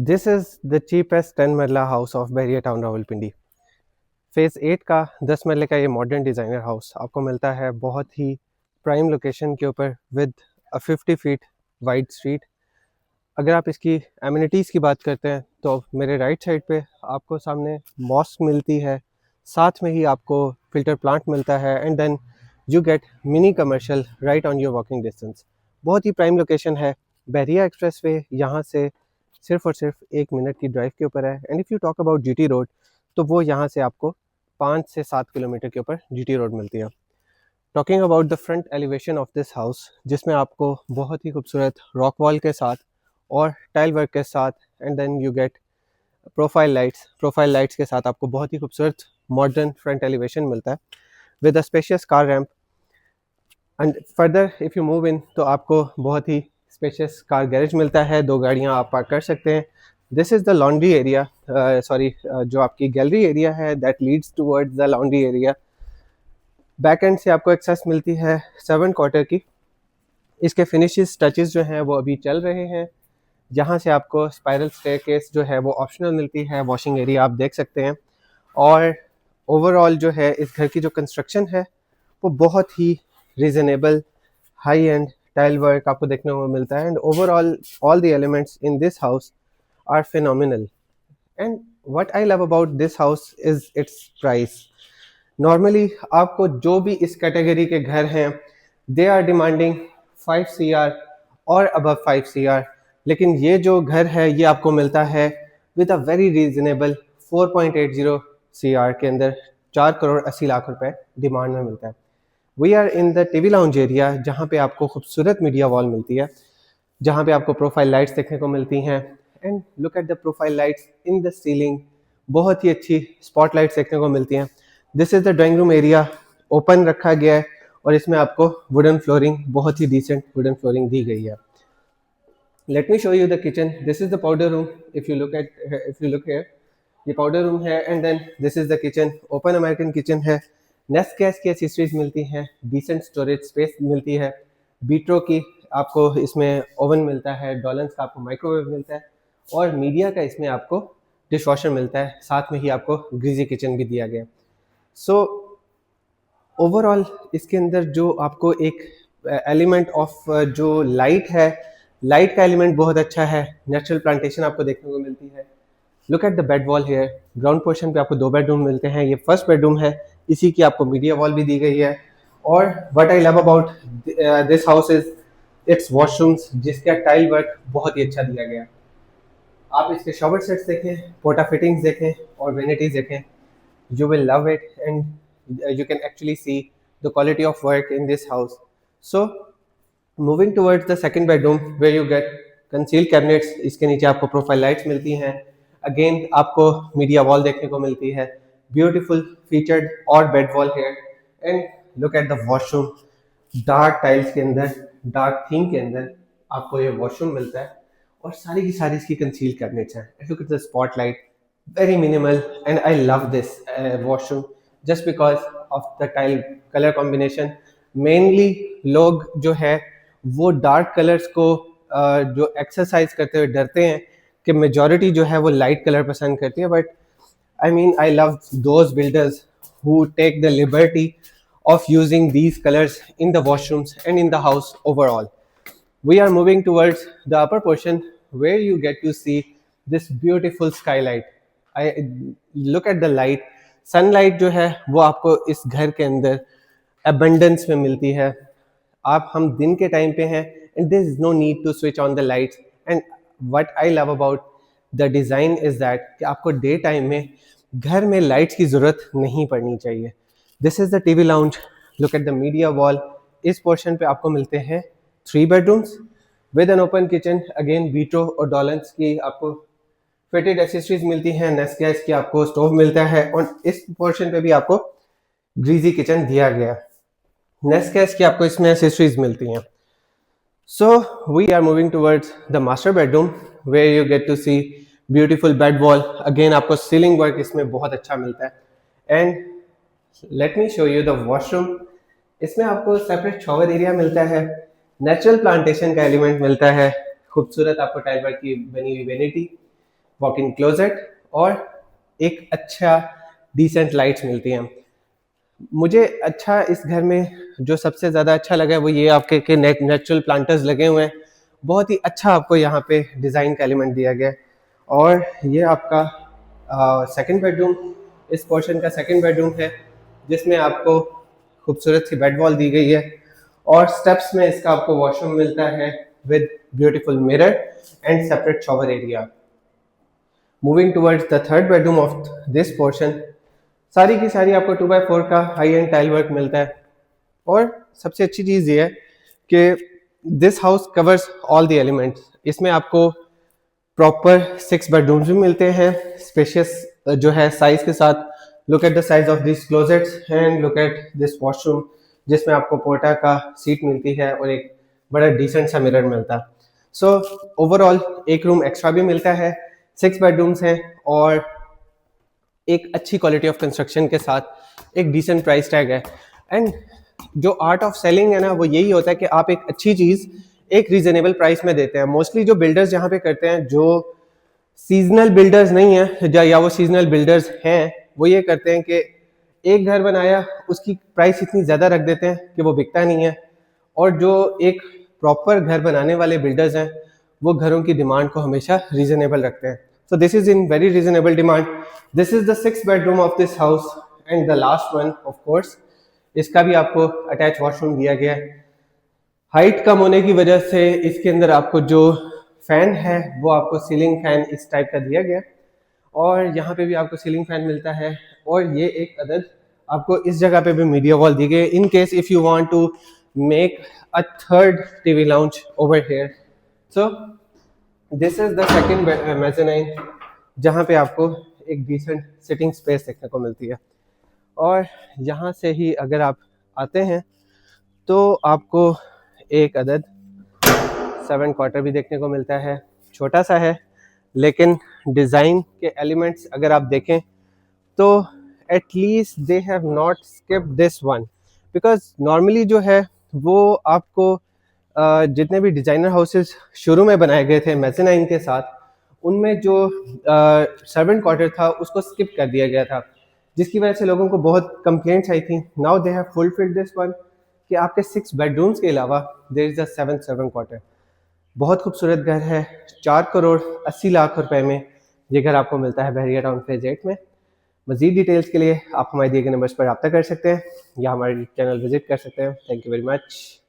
This is the cheapest 10 मरला house of Bahria town Rawalpindi. Phase 8 का 10 मरले का ये मॉडर्न डिज़ाइनर हाउस आपको मिलता है बहुत ही प्राइम लोकेशन के ऊपर with a 50 feet wide street. अगर आप इसकी एमिनिटीज़ की बात करते हैं तो मेरे राइट साइड पे आपको सामने मॉस्क मिलती है, साथ में ही आपको फ़िल्टर प्लांट मिलता है and then you get mini commercial right on your walking distance. बहुत ही प्राइम लोकेशन है। बहरिया एक्सप्रेसवे यहाँ से सिर्फ और सिर्फ 1 मिनट की ड्राइव के ऊपर है and if you talk about GT road तो वो यहाँ से आपको 5 से 7 किलोमीटर के ऊपर जीटी रोड मिलती है। Talking about the front elevation of this house, जिसमें आपको बहुत ही खूबसूरत रॉक वॉल के साथ और टाइल वर्क के साथ and then you get profile lights के साथ आपको बहुत ही खूबसूरत मॉडर्न फ्रंट एलिवेशन मिलता है with a spacious car ramp. And further if you move in तो आपको बहुत ही स्पेशियस कार गैरेज मिलता है, 2 गाड़ियाँ आप पार्क कर सकते हैं। This is the laundry area, sorry जो आपकी गैलरी एरिया है that leads towards the laundry area. Back and से आपको एक्सेस मिलती है 7 क्वार्टर की। इसके फिनिशेस टचेस जो हैं वो अभी चल रहे हैं। यहाँ से आपको स्पाइरल स्टेयरकेस जो है वो ऑप्शनल मिलती है, वॉशिंग एरिया आप देख सकते हैं। और ओवरऑल जो है इस घर की जो कंस्ट्रक्शन है वो बहुत ही reasonable high and tile work आपको देखने को मिलता है and overall all the elements in this house are phenomenal. And what I love about this house is its price. Normally आपको जो भी इस कैटेगरी के घर हैं दे आर डिमांडिंग 5 CR और अबव 5 CR, लेकिन ये जो घर है ये आपको मिलता है with a very reasonable 4.80 CR के अंदर 4 करोड़ 80 लाख रुपए डिमांड में मिलता है। We are in the TV lounge area जहाँ पे आपको खूबसूरत मीडिया वॉल मिलती है, जहाँ पे आपको प्रोफाइल लाइट्स देखने को मिलती हैं and look at the profile lights in the ceiling. बहुत ही अच्छी स्पॉट लाइट्स देखने को मिलती हैं। This is the drawing room area, open रखा गया है और इसमें आपको वुडन फ्लोरिंग, बहुत ही डिसेंट वुडन फ्लोरिंग दी गई है। Let me show you the kitchen. This is the powder room. If you look here, ये पाउडर रूम है and then this is the kitchen. Open American kitchen है। Nest gas की accessories मिलती हैं, decent storage space मिलती है। बीट्रो की आपको इसमें ओवन मिलता है, डॉलन्स का आपको माइक्रोवेव मिलता है और मीडिया का इसमें आपको डिश वॉशर मिलता है। साथ में ही आपको ग्रीजी किचन भी दिया गया। सो ओवरऑल इसके अंदर जो आपको एक एलिमेंट ऑफ जो लाइट है, लाइट का एलिमेंट बहुत अच्छा है। नेचुरल प्लांटेशन आपको देखने को मिलती है। Look at the bed wall here. Ground portion पे आपको 2 बेडरूम मिलते हैं, ये फर्स्ट बेडरूम है, इसी की आपको मीडिया वॉल भी दी गई है। और what I love about this house is it's washrooms, जिसका टाइल वर्क बहुत ही अच्छा दिया गया। आप इसके शॉवर सेट्स देखें, पोटा फिटिंग्स देखें और वेनिटीज देखें, you will love it and you can actually see the quality of work in this house. So moving towards the second bedroom where you get concealed cabinets, इसके नीचे आपको प्रोफाइल लाइट्स मिलती हैं। Again आपको media wall देखने को मिलती है, ब्यूटीफुल फीचर्ड और बेड वॉल है। And look at the washroom, dark tiles के अंदर, डार्क थीम के अंदर आपको ये वॉशरूम मिलता है और सारी की सारी इसकी कंसील्ड कैबिनेट्स हैं। Look at the spotlight, very minimal, and I love this washroom just because of the tile color combination. Mainly लोग जो है वो डार्क कलर्स को जो एक्सरसाइज करते हुए डरते हैं कि मेजॉरिटी जो है वो लाइट कलर पसंद करती है, but I mean I love those builders who take the liberty of using these colors in the washrooms and in the house overall. We are moving towards the upper portion where you get to see this beautiful skylight. I look at the light. Sunlight जो है वो आपको इस घर के अंदर abundance में मिलती है। आप हम दिन के टाइम पे हैं and there is no need to switch on the lights. And what I love about the design is that कि आपको डे टाइम में घर में लाइट्स की ज़रूरत नहीं पड़नी चाहिए। This is the TV lounge. Look at the media wall. इस पोर्शन पे आपको मिलते हैं 3 bedrooms with an open kitchen. Again बीट्रो और डॉलन्स की आपको फिटेड एसेसरीज मिलती हैं। नेस्ट गैस की आपको स्टोव मिलता है और इस पोर्शन पे भी आपको ग्रीजी किचन दिया गया। नेस्ट गैस की आपको इसमें एसेसरीज मिलती हैं। So we are moving towards the master bedroom where you get to see beautiful bed wall. Again आपको ceiling work इसमें बहुत अच्छा मिलता है। And let me show you the washroom. इसमें आपको सेपरेट शॉवर एरिया मिलता है, नेचुरल प्लांटेशन का एलिमेंट मिलता है, खूबसूरत आपको टाइल वर्क की बनी हुई वेनिटी। वॉक इन क्लोजेट और एक अच्छा डिसेंट लाइट्स मिलती हैं। मुझे अच्छा इस घर में जो सबसे ज़्यादा अच्छा लगा है वो ये आपके के नेचुरल प्लांटर्स लगे हुए हैं। बहुत ही अच्छा आपको यहाँ पे डिज़ाइन का एलिमेंट दिया गया है। और ये आपका सेकंड बेडरूम, इस पोर्शन का सेकंड बेडरूम है, जिसमें आपको खूबसूरत सी बेड वॉल दी गई है और स्टेप्स में इसका आपको वॉशरूम मिलता है with beautiful mirror and separate shower area. Moving towards the third bedroom of this portion, सारी की सारी आपको 2x4 का हाई एंड टाइल वर्क मिलता है। और सबसे अच्छी चीज़ ये है कि this house covers all the elements. इसमें आपको प्रॉपर 6 बेडरूम्स भी मिलते हैं, स्पेशियस जो है साइज के साथ। Look at the size of this closets and look at this washroom, जिसमें आपको पोर्टा का सीट मिलती है और एक बड़ा डिसेंट सा मिरर मिलता है। सो ओवरऑल एक रूम एक्स्ट्रा भी मिलता है, 6 बेडरूम्स हैं और एक अच्छी क्वालिटी ऑफ कंस्ट्रक्शन के साथ एक डिसेंट प्राइस टैग है। एंड जो आर्ट ऑफ सेलिंग है ना, वो यही होता है कि आप एक अच्छी चीज़ एक रीजनेबल प्राइस में देते हैं। मोस्टली जो बिल्डर्स यहाँ पे करते हैं, जो सीजनल बिल्डर्स नहीं है या वो सीजनल बिल्डर्स हैं, वो ये करते हैं कि एक घर बनाया, उसकी प्राइस इतनी ज़्यादा रख देते हैं कि वो बिकता नहीं है। और जो एक प्रॉपर घर बनाने वाले बिल्डर्स हैं, वो घरों की डिमांड को हमेशा रीजनेबल रखते हैं। So this is in very reasonable demand. This is the 6th bedroom of this house and the last one of course. इसका भी आपको अटैच वॉशरूम दिया गया है। हाइट कम होने की वजह से इसके अंदर आपको जो फैन है वो आपको सीलिंग फैन इस टाइप का दिया गया, और यहाँ पे भी आपको सीलिंग फैन मिलता है। और ये एक अदद आपको इस जगह पे भी मीडिया वॉल दी गई, in case if you want to make a third TV lounge over here. So this is the second mezzanine, जहाँ पे आपको एक डिसेंट सिटिंग स्पेस देखने को मिलती है। और यहाँ से ही अगर आप आते हैं तो आपको एक अदद 7 क्वार्टर भी देखने को मिलता है। छोटा सा है, लेकिन डिज़ाइन के एलिमेंट्स अगर आप देखें तो at least they have not skipped this one, because normally जो है वो आपको जितने भी डिज़ाइनर हाउसेस शुरू में बनाए गए थे मेज़ानाइन के साथ, उनमें जो सर्वेंट क्वार्टर था उसको स्किप कर दिया गया था, जिसकी वजह से लोगों को बहुत कंप्लेंट्स आई थी। Now they have fulfilled this one कि आपके 6 बेडरूम्स के अलावा there is a 7th servant quarter. बहुत खूबसूरत घर है। 4 करोड़ 80 लाख रुपए में ये घर आपको मिलता है बहरिया टाउन फेज 8 में। मज़ीद डिटेल्स के लिए आप हमारे दिए गए नंबर्स पर रब्ता कर सकते हैं या हमारे चैनल विजिट कर सकते हैं। Thank you very much.